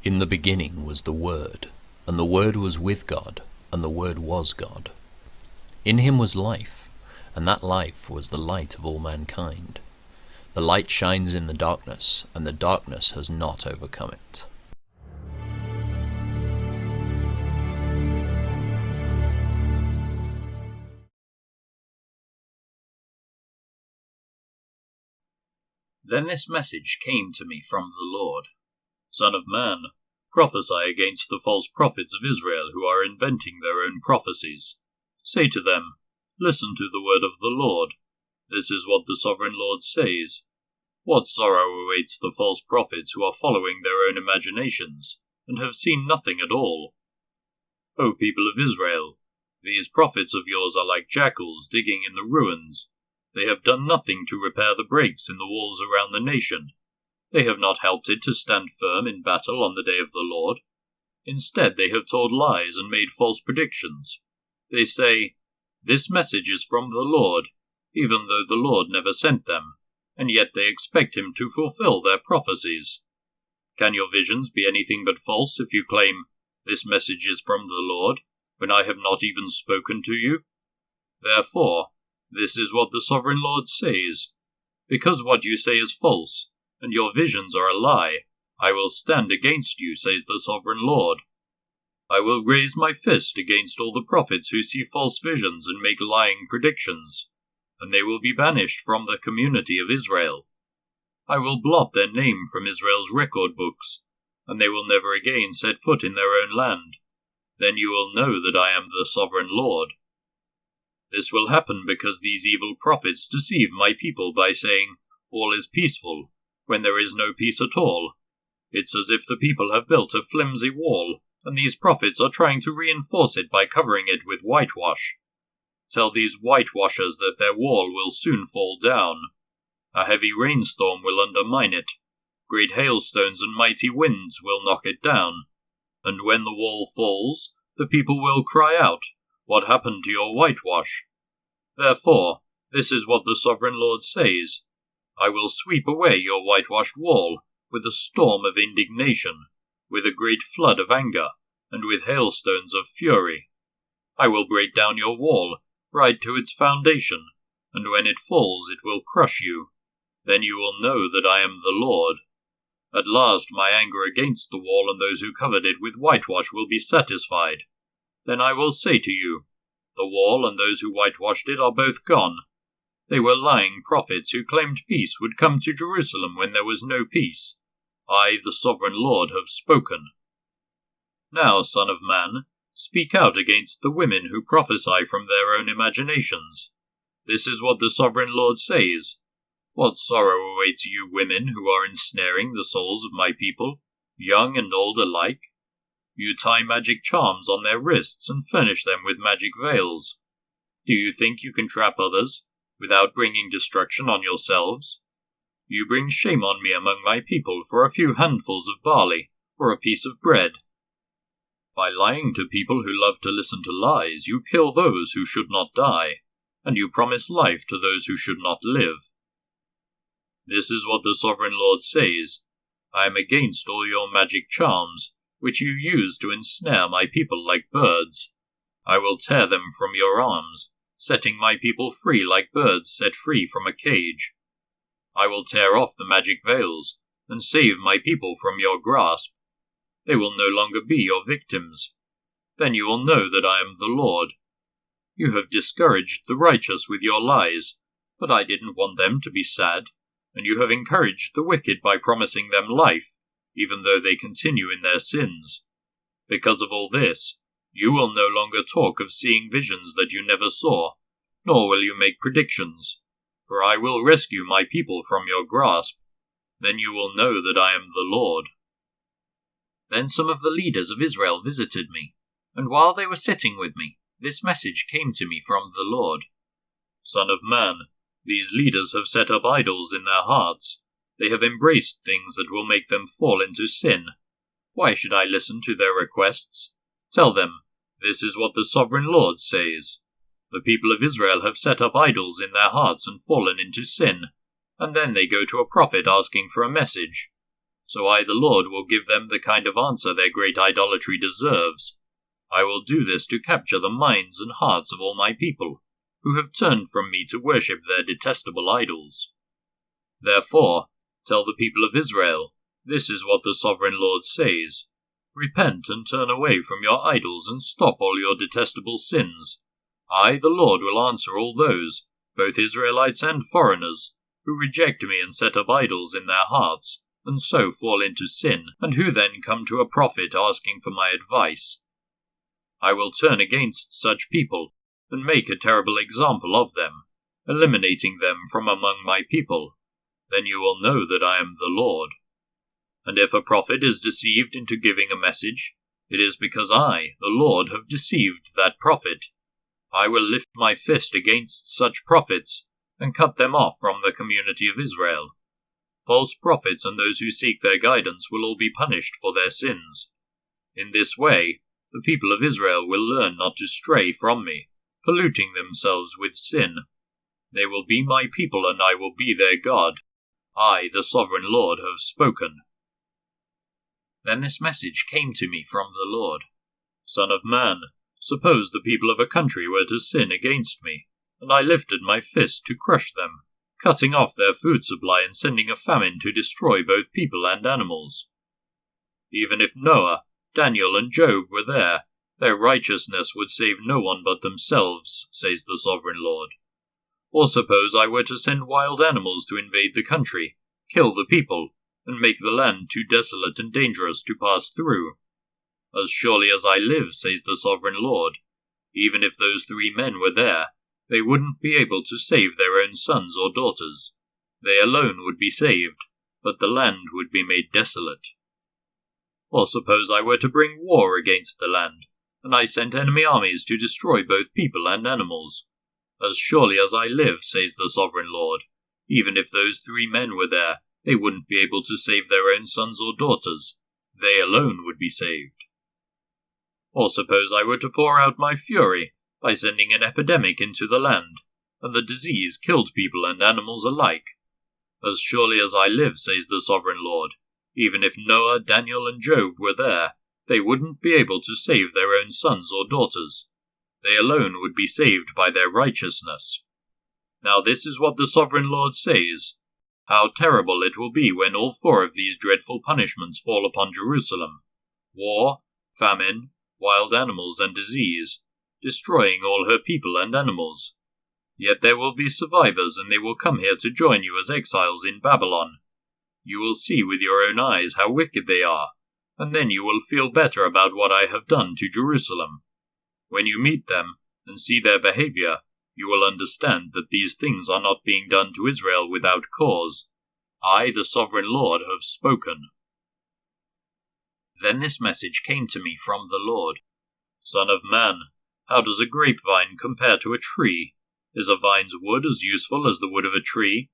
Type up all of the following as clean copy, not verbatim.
In the beginning was the Word, and the Word was with God, and the Word was God. In him was life, and that life was the light of all mankind. The light shines in the darkness, and the darkness has not overcome it. Then this message came to me from the Lord. Son of man, prophesy against the false prophets of Israel who are inventing their own prophecies. Say to them, Listen to the word of the Lord. This is what the sovereign Lord says. What sorrow awaits the false prophets who are following their own imaginations, and have seen nothing at all. O people of Israel, these prophets of yours are like jackals digging in the ruins. They have done nothing to repair the breaks in the walls around the nation. They have not helped it to stand firm in battle on the day of the Lord. Instead, they have told lies and made false predictions. They say, This message is from the Lord, even though the Lord never sent them, and yet they expect him to fulfill their prophecies. Can your visions be anything but false if you claim, This message is from the Lord, when I have not even spoken to you? Therefore, this is what the sovereign Lord says. Because what you say is false, and your visions are a lie, I will stand against you, says the sovereign Lord. I will raise my fist against all the prophets who see false visions and make lying predictions, and they will be banished from the community of Israel. I will blot their name from Israel's record books, and they will never again set foot in their own land. Then you will know that I am the sovereign Lord. This will happen because these evil prophets deceive my people by saying, All is peaceful, when there is no peace at all. It's as if the people have built a flimsy wall, and these prophets are trying to reinforce it by covering it with whitewash. Tell these whitewashers that their wall will soon fall down. A heavy rainstorm will undermine it. Great hailstones and mighty winds will knock it down. And when the wall falls, the people will cry out, What happened to your whitewash? Therefore, this is what the sovereign Lord says. I will sweep away your whitewashed wall with a storm of indignation, with a great flood of anger, and with hailstones of fury. I will break down your wall, right to its foundation, and when it falls it will crush you. Then you will know that I am the Lord. At last my anger against the wall and those who covered it with whitewash will be satisfied. Then I will say to you, The wall and those who whitewashed it are both gone. They were lying prophets who claimed peace would come to Jerusalem when there was no peace. I, the sovereign Lord, have spoken. Now, Son of man, speak out against the women who prophesy from their own imaginations. This is what the sovereign Lord says. What sorrow awaits you women who are ensnaring the souls of my people, young and old alike? You tie magic charms on their wrists and furnish them with magic veils. Do you think you can trap others, without bringing destruction on yourselves? You bring shame on me among my people for a few handfuls of barley, or a piece of bread. By lying to people who love to listen to lies, you kill those who should not die, and you promise life to those who should not live. This is what the sovereign Lord says. I am against all your magic charms, which you use to ensnare my people like birds. I will tear them from your arms, setting my people free like birds set free from a cage. I will tear off the magic veils, and save my people from your grasp. They will no longer be your victims. Then you will know that I am the Lord. You have discouraged the righteous with your lies, but I didn't want them to be sad, and you have encouraged the wicked by promising them life, even though they continue in their sins. Because of all this, you will no longer talk of seeing visions that you never saw, nor will you make predictions, for I will rescue my people from your grasp. Then you will know that I am the Lord. Then some of the leaders of Israel visited me, and while they were sitting with me, this message came to me from the Lord. Son of man, these leaders have set up idols in their hearts. They have embraced things that will make them fall into sin. Why should I listen to their requests? Tell them, this is what the sovereign Lord says. The people of Israel have set up idols in their hearts and fallen into sin, and then they go to a prophet asking for a message. So I, the Lord, will give them the kind of answer their great idolatry deserves. I will do this to capture the minds and hearts of all my people, who have turned from me to worship their detestable idols. Therefore, tell the people of Israel, this is what the Sovereign Lord says. Repent and turn away from your idols and stop all your detestable sins. I, the Lord, will answer all those, both Israelites and foreigners, who reject me and set up idols in their hearts, and so fall into sin, and who then come to a prophet asking for my advice. I will turn against such people, and make a terrible example of them, eliminating them from among my people. Then you will know that I am the Lord. And if a prophet is deceived into giving a message, it is because I, the Lord, have deceived that prophet. I will lift my fist against such prophets, and cut them off from the community of Israel. False prophets and those who seek their guidance will all be punished for their sins. In this way, the people of Israel will learn not to stray from me, polluting themselves with sin. They will be my people, and I will be their God. I, the Sovereign Lord, have spoken. Then this message came to me from the Lord. Son of man, suppose the people of a country were to sin against me, and I lifted my fist to crush them, cutting off their food supply and sending a famine to destroy both people and animals. Even if Noah, Daniel, and Job were there, their righteousness would save no one but themselves, says the Sovereign Lord. Or suppose I were to send wild animals to invade the country, kill the people, and make the land too desolate and dangerous to pass through. As surely as I live, says the Sovereign Lord, even if those 3 men were there, they wouldn't be able to save their own sons or daughters. They alone would be saved, but the land would be made desolate. Or suppose I were to bring war against the land, and I sent enemy armies to destroy both people and animals. As surely as I live, says the Sovereign Lord, even if those 3 men were there, they wouldn't be able to save their own sons or daughters. They alone would be saved. Or suppose I were to pour out my fury by sending an epidemic into the land, and the disease killed people and animals alike. As surely as I live, says the Sovereign Lord, even if Noah, Daniel, and Job were there, they wouldn't be able to save their own sons or daughters. They alone would be saved by their righteousness. Now this is what the Sovereign Lord says. How terrible it will be when all 4 of these dreadful punishments fall upon Jerusalem: war, famine, wild animals, and disease, destroying all her people and animals. Yet there will be survivors, and they will come here to join you as exiles in Babylon. You will see with your own eyes how wicked they are, and then you will feel better about what I have done to Jerusalem. When you meet them and see their behavior, you will understand that these things are not being done to Israel without cause. I, the Sovereign Lord, have spoken. Then this message came to me from the Lord. Son of man, how does a grapevine compare to a tree? Is a vine's wood as useful as the wood of a tree?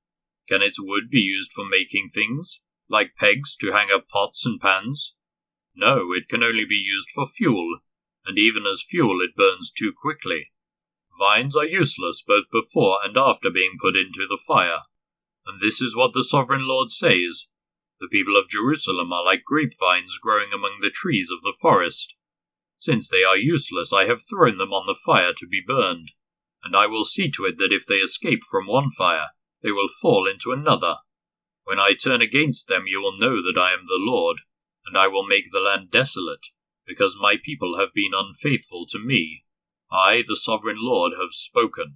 Can its wood be used for making things, like pegs to hang up pots and pans? No, it can only be used for fuel, and even as fuel it burns too quickly. Vines are useless both before and after being put into the fire. And this is what the Sovereign Lord says. The people of Jerusalem are like grapevines growing among the trees of the forest. Since they are useless, I have thrown them on the fire to be burned, and I will see to it that if they escape from one fire, they will fall into another. When I turn against them, you will know that I am the Lord, and I will make the land desolate, because my people have been unfaithful to me. I, the Sovereign Lord, have spoken.